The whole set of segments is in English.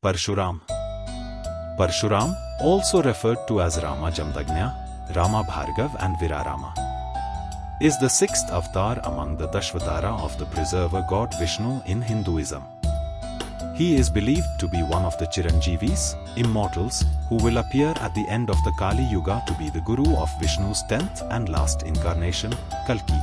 Parshuram. Parshuram, also referred to as Rama Jamdagnya, Rama Bhargav and Virarama, is the sixth avatar among the Dashvatara of the preserver god Vishnu in Hinduism. He is believed to be one of the Chiranjivis, immortals, who will appear at the end of the Kali Yuga to be the guru of Vishnu's 10th and last incarnation, Kalki.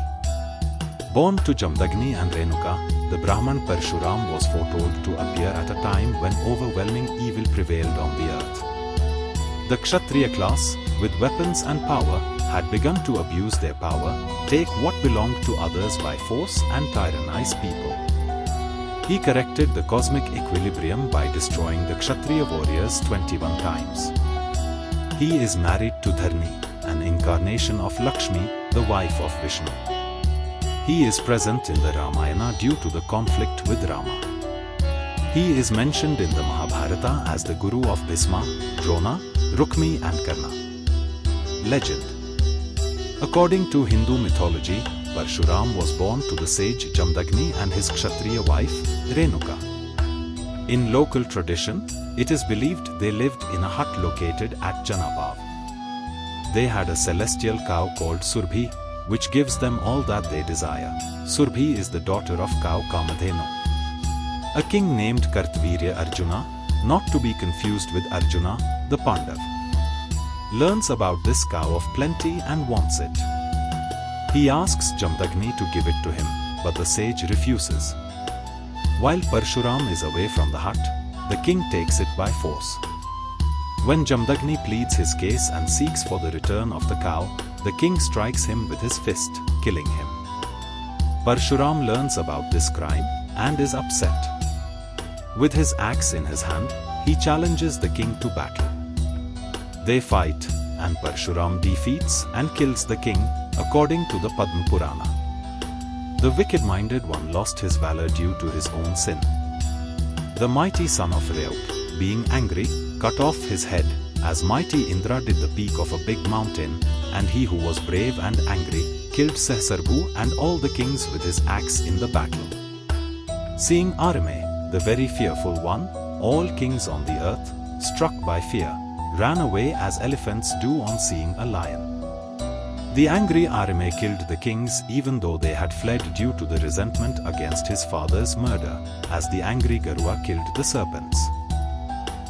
Born to Jamdagni and Renuka, the Brahman Parshuram was foretold to appear at a time when overwhelming evil prevailed on the earth. The Kshatriya class, with weapons and power, had begun to abuse their power, take what belonged to others by force and tyrannize people. He corrected the cosmic equilibrium by destroying the Kshatriya warriors 21 times. He is married to Dharni, an incarnation of Lakshmi, the wife of Vishnu. He is present in the Ramayana due to the conflict with Rama. He is mentioned in the Mahabharata as the guru of Bhisma, Drona, Rukmi and Karna. Legend. According to Hindu mythology, Parshuram was born to the sage Jamdagni and his Kshatriya wife, Renuka. In local tradition, it is believed they lived in a hut located at Janapav. They had a celestial cow called Surbhi, which gives them all that they desire. Surbhi is the daughter of cow Kamadhenu. A king named Kartvirya Arjuna, not to be confused with Arjuna, the Pandav, learns about this cow of plenty and wants it. He asks Jamdagni to give it to him, but the sage refuses. While Parshuram is away from the hut, the king takes it by force. When Jamdagni pleads his case and seeks for the return of the cow, the king strikes him with his fist, killing him. Parshuram learns about this crime and is upset. With his axe in his hand, he challenges the king to battle. They fight, and Parshuram defeats and kills the king, according to the Padma Purana. The wicked-minded one lost his valor due to his own sin. The mighty son of Ryuk, being angry, cut off his head, as mighty Indra did the peak of a big mountain, and he who was brave and angry, killed Sahasrabhu and all the kings with his axe in the battle. Seeing Arame, the very fearful one, all kings on the earth, struck by fear, ran away as elephants do on seeing a lion. The angry Arame killed the kings even though they had fled due to the resentment against his father's murder, as the angry Garua killed the serpents.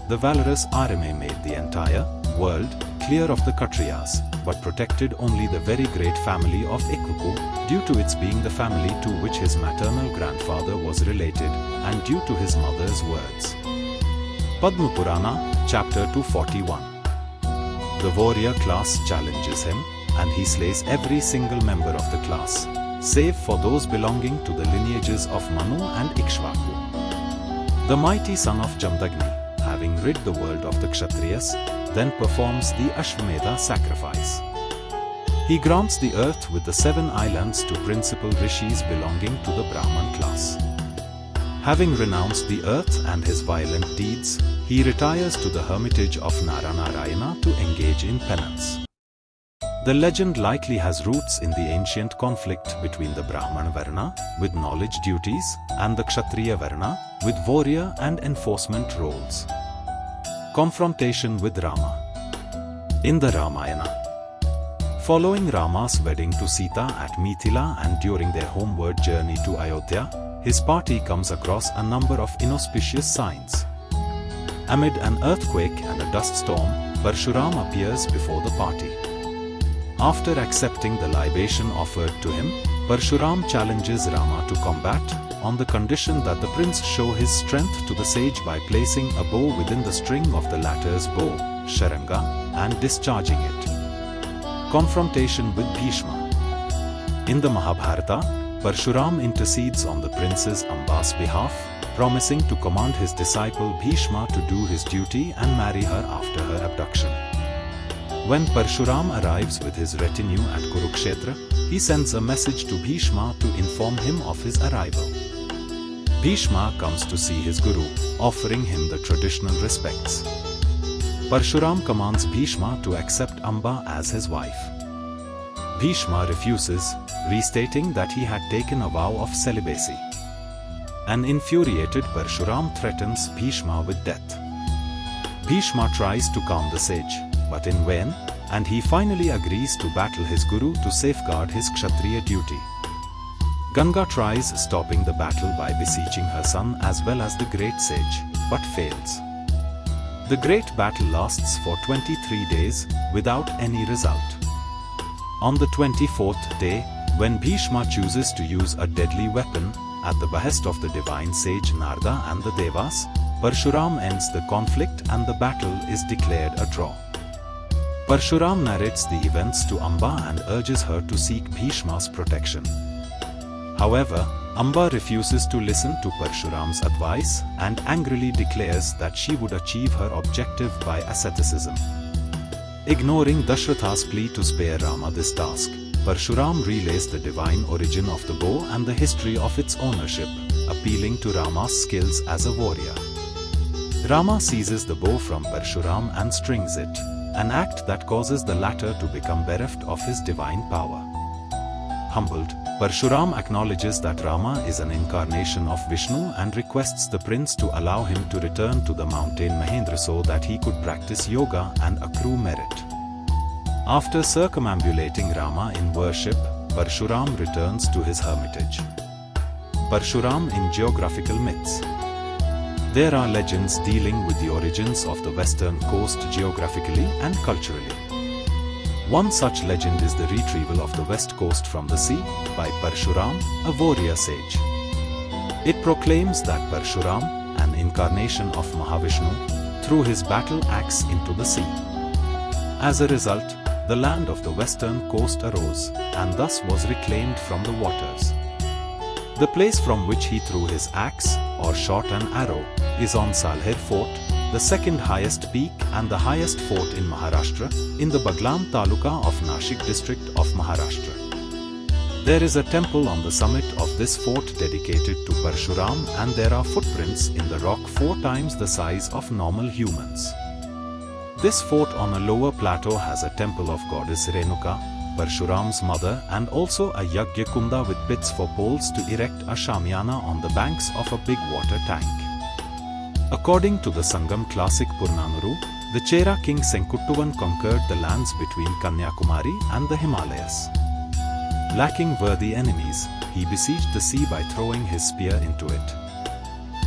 The valorous Arame made the entire world clear of the Kshatriyas, but protected only the very great family of Ikvaku, due to its being the family to which his maternal grandfather was related, and due to his mother's words. Padma Purana, Chapter 241. The warrior class challenges him, and he slays every single member of the class, save for those belonging to the lineages of Manu and Ikshvaku. The mighty son of Jamdagni, having rid the world of the Kshatriyas, then performs the Ashwamedha sacrifice. He grants the earth with the 7 islands to principal rishis belonging to the Brahman class. Having renounced the earth and his violent deeds, he retires to the hermitage of Naranarayana to engage in penance. The legend likely has roots in the ancient conflict between the Brahman Varna, with knowledge duties, and the Kshatriya Varna, with warrior and enforcement roles. Confrontation with Rama. In the Ramayana, following Rama's wedding to Sita at Mithila and during their homeward journey to Ayodhya, his party comes across a number of inauspicious signs. Amid an earthquake and a dust storm, Parshuram appears before the party. After accepting the libation offered to him, Parshuram challenges Rama to combat, on the condition that the prince show his strength to the sage by placing a bow within the string of the latter's bow, Sharanga, and discharging it. Confrontation with Bhishma. In the Mahabharata, Parshuram intercedes on the prince's Amba's behalf, promising to command his disciple Bhishma to do his duty and marry her after her abduction. When Parshuram arrives with his retinue at Kurukshetra, he sends a message to Bhishma to inform him of his arrival. Bhishma comes to see his guru, offering him the traditional respects. Parshuram commands Bhishma to accept Amba as his wife. Bhishma refuses, restating that he had taken a vow of celibacy. An infuriated Parshuram threatens Bhishma with death. Bhishma tries to calm the sage, but in vain, and he finally agrees to battle his guru to safeguard his Kshatriya duty. Ganga tries stopping the battle by beseeching her son as well as the great sage, but fails. The great battle lasts for 23 days, without any result. On the 24th day, when Bhishma chooses to use a deadly weapon, at the behest of the divine sage Narada and the Devas, Parshuram ends the conflict and the battle is declared a draw. Parshuram narrates the events to Amba and urges her to seek Bhishma's protection. However, Amba refuses to listen to Parshuram's advice and angrily declares that she would achieve her objective by asceticism. Ignoring Dashratha's plea to spare Rama this task, Parshuram relays the divine origin of the bow and the history of its ownership, appealing to Rama's skills as a warrior. Rama seizes the bow from Parshuram and strings it, an act that causes the latter to become bereft of his divine power. Humbled, Parshuram acknowledges that Rama is an incarnation of Vishnu and requests the prince to allow him to return to the mountain Mahendra so that he could practice yoga and accrue merit. After circumambulating Rama in worship, Parshuram returns to his hermitage. Parshuram in geographical myths. There are legends dealing with the origins of the western coast geographically and culturally. One such legend is the retrieval of the west coast from the sea by Parshuram, a warrior sage. It proclaims that Parshuram, an incarnation of Mahavishnu, threw his battle axe into the sea. As a result, the land of the western coast arose, and thus was reclaimed from the waters. The place from which he threw his axe, or shot an arrow, is on Salher Fort, the second highest peak and the highest fort in Maharashtra, in the Baglam Taluka of Nashik district of Maharashtra. There is a temple on the summit of this fort dedicated to Parshuram, and there are footprints in the rock 4 times the size of normal humans. This fort on a lower plateau has a temple of goddess Renuka, Parshuram's mother, and also a Yagya Kunda with pits for poles to erect a Shamiana on the banks of a big water tank. According to the Sangam classic Purnanuru, the Chera king Senkuttuvan conquered the lands between Kanyakumari and the Himalayas. Lacking worthy enemies, he besieged the sea by throwing his spear into it.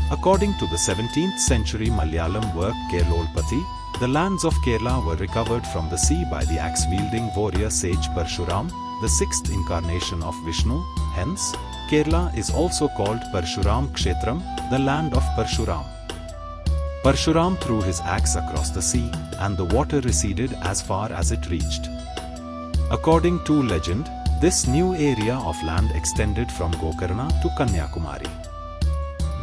According to the 17th century Malayalam work Keralolpati, the lands of Kerala were recovered from the sea by the axe-wielding warrior sage Parshuram, the 6th incarnation of Vishnu. Hence, Kerala is also called Parshuram Kshetram, the land of Parshuram. Parshuram threw his axe across the sea, and the water receded as far as it reached. According to legend, this new area of land extended from Gokarna to Kanyakumari.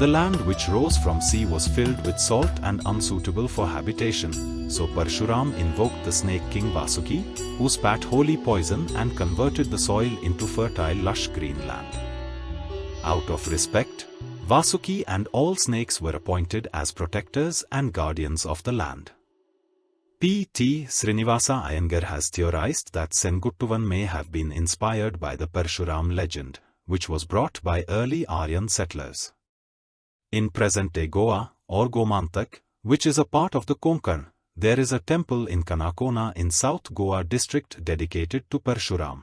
The land which rose from sea was filled with salt and unsuitable for habitation, so Parshuram invoked the snake king Vasuki, who spat holy poison and converted the soil into fertile lush green land. Out of respect, Vasuki and all snakes were appointed as protectors and guardians of the land. P.T. Srinivasa Iyengar has theorized that Senkuttuvan may have been inspired by the Parshuram legend, which was brought by early Aryan settlers. In present-day Goa, or Gomantak, which is a part of the Konkan, there is a temple in Kanakona in South Goa district dedicated to Parshuram.